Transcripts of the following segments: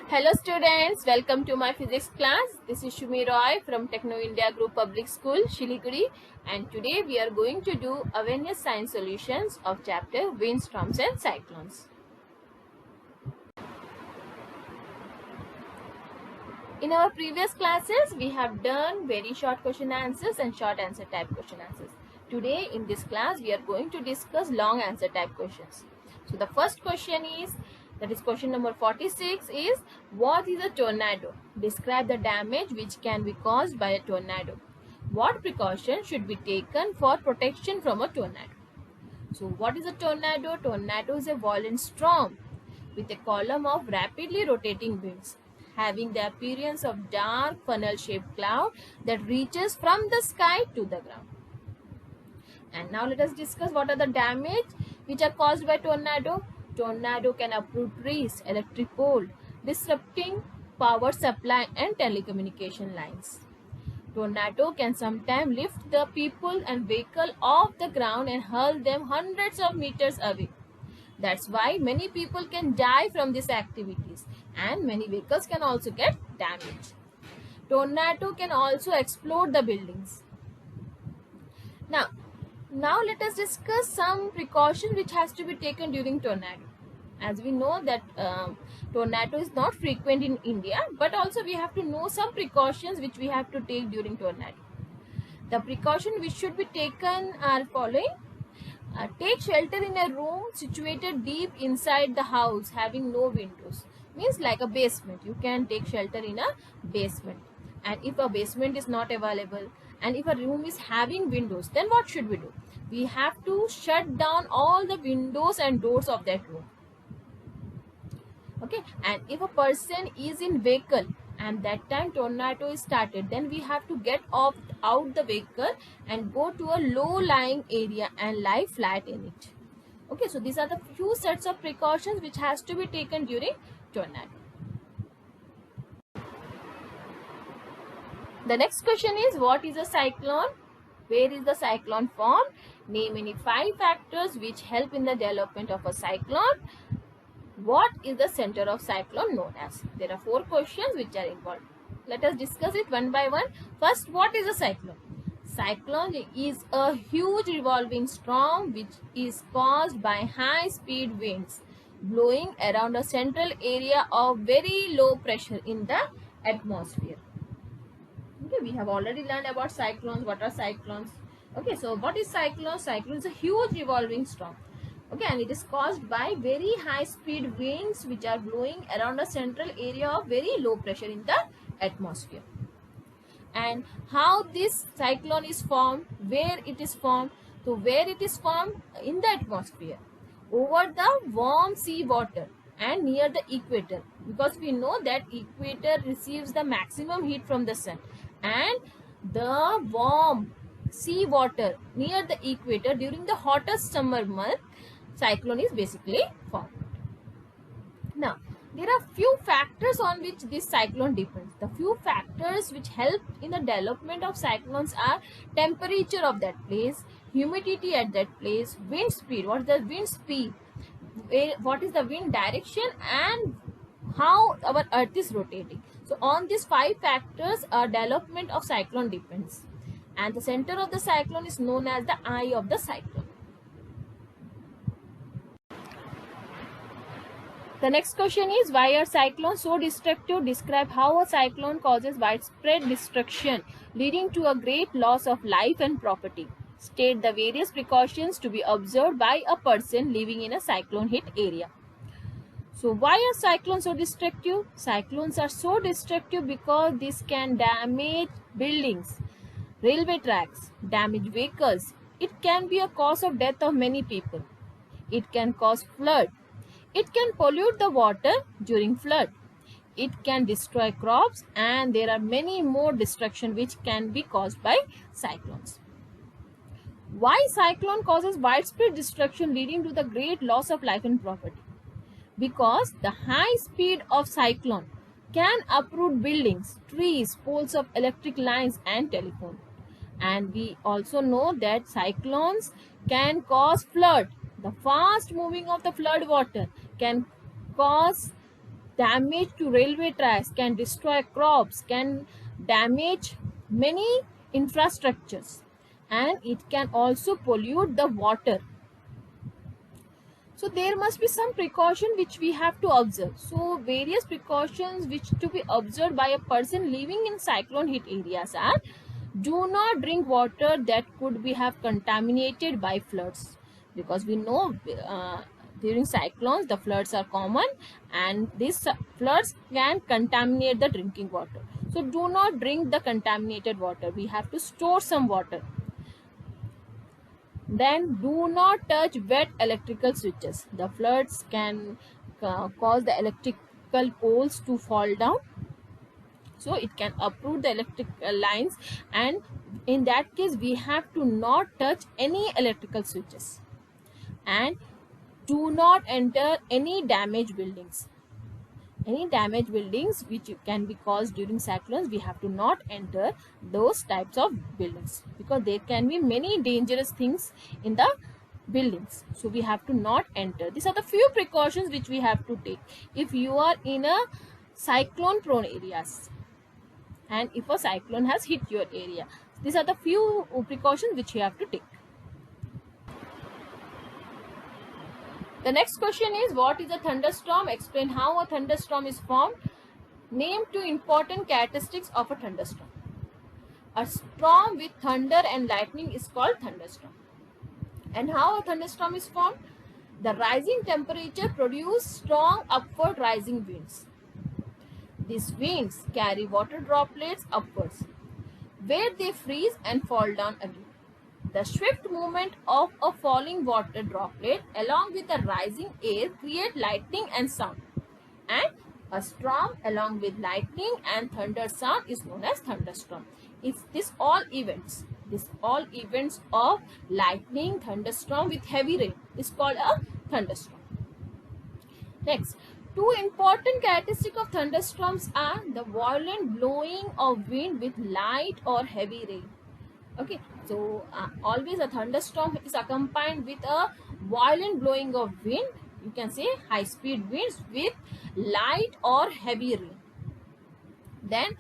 Hello students, welcome to my physics class. This is Shumi Roy from Techno India Group Public School, Shiliguri, and today we are going to do awareness science solutions of chapter winds, storms and cyclones. In our previous classes, we have done very short question answers and short answer type question answers. Today in this class, we are going to discuss long answer type questions. So the first question is, that is question number 46 is, what is a tornado? Describe the damage which can be caused by a tornado. What precautions should be taken for protection from a tornado? So what is a tornado? Tornado is a violent storm with a column of rapidly rotating winds, having the appearance of dark funnel-shaped cloud that reaches from the sky to the ground. And now let us discuss what are the damage which are caused by tornado. Tornado can uproot trees, electric pole, disrupting power supply and telecommunication lines. Tornado can sometimes lift the people and vehicle off the ground and hurl them hundreds of meters away. That's why many people can die from these activities and many vehicles can also get damaged. Tornado can also explode the buildings. Now let us discuss some precautions which has to be taken during tornado. As we know that tornado is not frequent in India, but also we have to know some precautions which we have to take during tornado. The precaution which should be taken are following. Take shelter in a room situated deep inside the house having no windows. Means like a basement. You can take shelter in a basement. And if a basement is not available and if a room is having windows, then what should we do? We have to shut down all the windows and doors of that room. Okay, and if a person is in vehicle and that time tornado is started, then we have to get out the vehicle and go to a low lying area and lie flat in it. Okay, so these are the few sets of precautions which has to be taken during tornado. The next question is, what is a cyclone? Where is the cyclone formed? Name any 5 factors which help in the development of a cyclone. What is the center of cyclone known as? There are 4 questions which are involved. Let us discuss it one by one. First, what is a cyclone? Cyclone is a huge revolving storm which is caused by high speed winds blowing around a central area of very low pressure in the atmosphere. Okay, we have already learned about cyclones. What are cyclones? Okay, so what is cyclone? Cyclone is a huge revolving storm. Okay, and it is caused by very high speed winds which are blowing around a central area of very low pressure in the atmosphere. And how this cyclone is formed, where it is formed? So where it is formed? In the atmosphere, over the warm sea water and near the equator, because we know that equator receives the maximum heat from the sun, and the warm sea water near the equator during the hottest summer month, cyclone is basically formed. Now, there are few factors on which this cyclone depends. The few factors which help in the development of cyclones are temperature of that place, humidity at that place, wind speed, what is the wind speed, what is the wind direction, and how our earth is rotating. So on these 5 factors, development of cyclone depends. And the center of the cyclone is known as the eye of the cyclone. The next question is, why are cyclones so destructive? Describe how a cyclone causes widespread destruction leading to a great loss of life and property. State the various precautions to be observed by a person living in a cyclone hit area. So why are cyclones so destructive? Cyclones are so destructive because this can damage buildings, railway tracks, damage vehicles. It can be a cause of death of many people. It can cause flood. It can pollute the water during flood. It can destroy crops, and there are many more destruction which can be caused by cyclones. Why cyclone causes widespread destruction leading to the great loss of life and property? Because the high speed of cyclone can uproot buildings, trees, poles of electric lines and telephone. And we also know that cyclones can cause flood. The fast moving of the flood water can cause damage to railway tracks, can destroy crops, can damage many infrastructures, and it can also pollute the water. So there must be some precaution which we have to observe. So various precautions which to be observed by a person living in cyclone hit areas are: do not drink water that could be have contaminated by floods, because we know during cyclones the floods are common, and these floods can contaminate the drinking water. So do not drink the contaminated water. We have to store some water. Then do not touch wet electrical switches. The floods can cause the electrical poles to fall down, so it can uproot the electric lines, and in that case we have to not touch any electrical switches. And do not enter any damaged buildings. Any damaged buildings which can be caused during cyclones, we have to not enter those types of buildings, because there can be many dangerous things in the buildings, so we have to not enter. These are the few precautions which we have to take if you are in a cyclone prone areas, and if a cyclone has hit your area. These are the few precautions which you have to take. The next question is, what is a thunderstorm? Explain how a thunderstorm is formed. Name two important characteristics of a thunderstorm. A storm with thunder and lightning is called thunderstorm. And how a thunderstorm is formed? The rising temperature produces strong upward rising winds. These winds carry water droplets upwards, where they freeze and fall down again. The swift movement of a falling water droplet along with the rising air create lightning and sound. And a storm along with lightning and thunder sound is known as thunderstorm. If this all events of lightning, thunderstorm with heavy rain is called a thunderstorm. Next, two important characteristics of thunderstorms are the violent blowing of wind with light or heavy rain. Okay, so always a thunderstorm is accompanied with a violent blowing of wind. You can say high speed winds with light or heavy rain. Then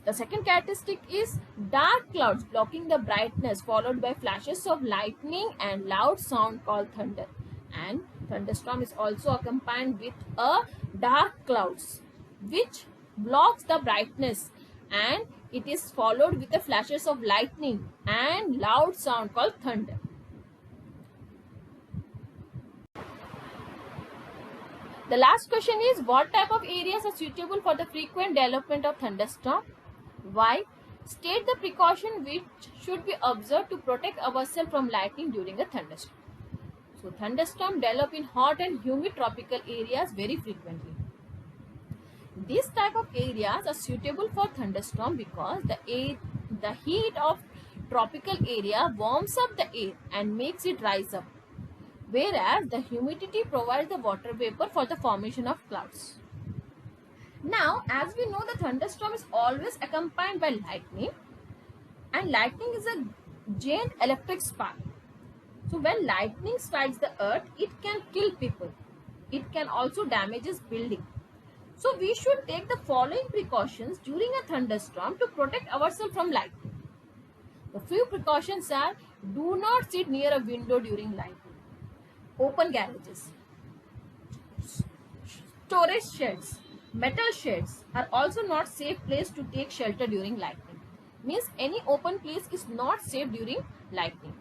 the second characteristic is dark clouds blocking the brightness, followed by flashes of lightning and loud sound called thunder. And thunderstorm is also accompanied with a dark clouds which blocks the brightness, and it is followed with the flashes of lightning and loud sound called thunder. The last question is, what type of areas are suitable for the frequent development of thunderstorm? Why? State the precaution which should be observed to protect ourselves from lightning during a thunderstorm. So thunderstorm develop in hot and humid tropical areas very frequently. These type of areas are suitable for thunderstorm because the heat of tropical area warms up the air and makes it rise up, whereas the humidity provides the water vapor for the formation of clouds. Now, as we know, the thunderstorm is always accompanied by lightning, and lightning is a giant electric spark. So when lightning strikes the earth, it can kill people. It can also damages building. So we should take the following precautions during a thunderstorm to protect ourselves from lightning. The few precautions are: do not sit near a window during lightning. Open garages, storage sheds, metal sheds are also not safe place to take shelter during lightning. Means any open place is not safe during lightning.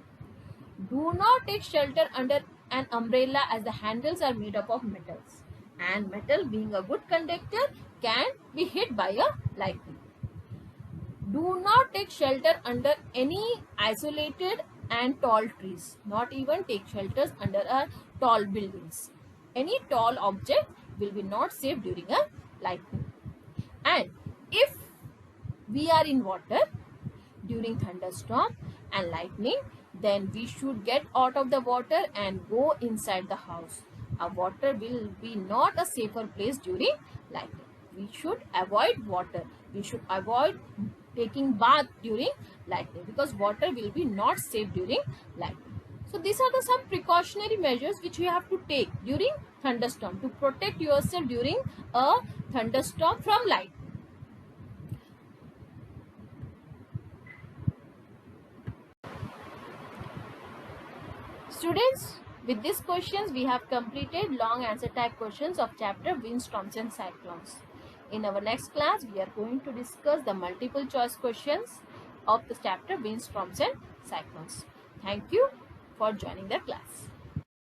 Do not take shelter under an umbrella, as the handles are made up of metals, and metal, being a good conductor, can be hit by a lightning. Do not take shelter under any isolated and tall trees. Not even take shelters under a tall buildings. Any tall object will be not safe during a lightning. And if we are in water during thunderstorm and lightning, then we should get out of the water and go inside the house. Our water will be not a safer place during lightning. We should avoid water. We should avoid taking bath during lightning, because water will be not safe during lightning. So these are the some precautionary measures which you have to take during thunderstorm to protect yourself during a thunderstorm from light. Students, with these questions we have completed long answer type questions of chapter windstorms and cyclones. In our next class we are going to discuss the multiple choice questions of the chapter windstorms and cyclones. Thank you for joining the class.